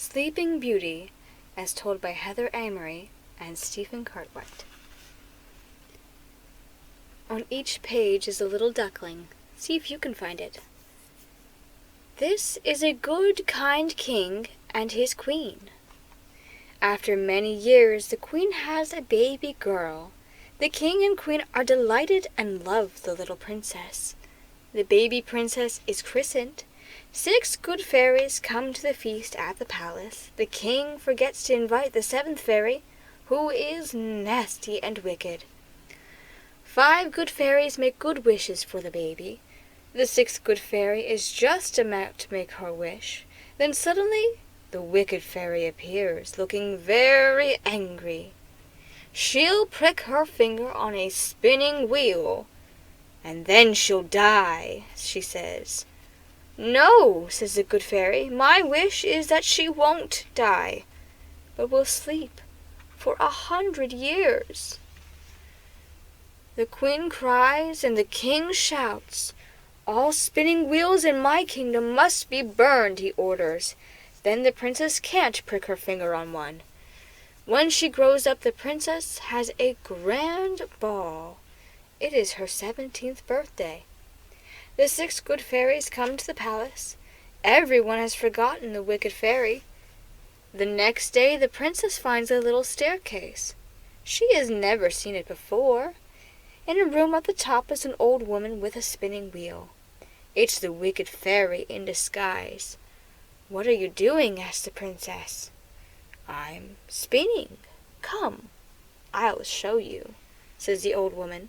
Sleeping Beauty, as told by Heather Amory and Stephen Cartwright. On each page is a little duckling. See if you can find it. This is a good, kind king and his queen. After many years, the queen has a baby girl. The king and queen are delighted and love the little princess. The baby princess is christened. 6 good fairies come to the feast at the palace. The king forgets to invite the 7th fairy, who is nasty and wicked. 5 good fairies make good wishes for the baby. The 6th good fairy is just about to make her wish. Then suddenly the wicked fairy appears, looking very angry. She'll prick her finger on a spinning wheel, and then she'll die, she says. No, says the good fairy, my wish is that she won't die, but will sleep for 100 years. The queen cries and the king shouts. All spinning wheels in my kingdom must be burned, he orders. Then the princess can't prick her finger on one. When she grows up, the princess has a grand ball. It is her 17th birthday. The 6 good fairies come to the palace. Everyone has forgotten the wicked fairy. The next day the princess finds a little staircase. She has never seen it before. In a room at the top is an old woman with a spinning wheel. It's the wicked fairy in disguise. What are you doing? Asked the princess. I'm spinning. Come, I'll show you, says the old woman.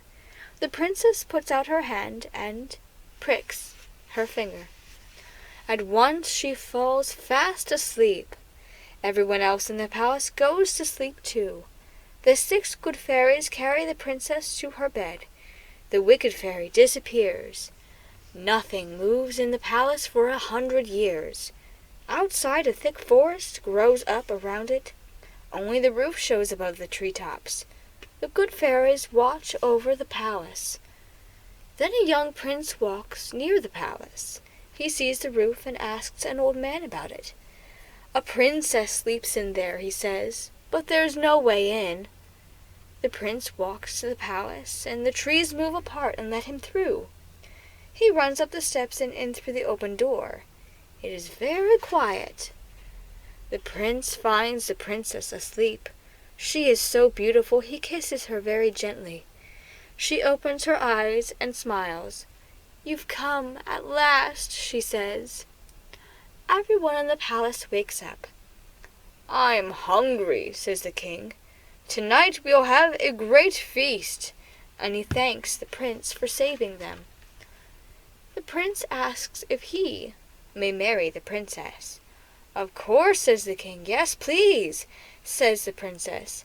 The princess puts out her hand and pricks her finger. At once she falls fast asleep. Everyone else in the palace goes to sleep too. The 6 good fairies carry the princess to her bed. The wicked fairy disappears. Nothing moves in the palace for 100 years. Outside, a thick forest grows up around it. Only the roof shows above the treetops. The good fairies watch over the palace. Then a young prince walks near the palace. He sees the roof and asks an old man about it. A princess sleeps in there, he says, but there's no way in. The prince walks to the palace, and the trees move apart and let him through. He runs up the steps and in through the open door. It is very quiet. The prince finds the princess asleep. She is so beautiful he kisses her very gently. She opens her eyes and smiles. You've come at last, she says. Everyone in the palace wakes up. I'm hungry, says the king. Tonight we'll have a great feast, and he thanks the prince for saving them. The prince asks if he may marry the princess. Of course, says the king. Yes, please, says the princess.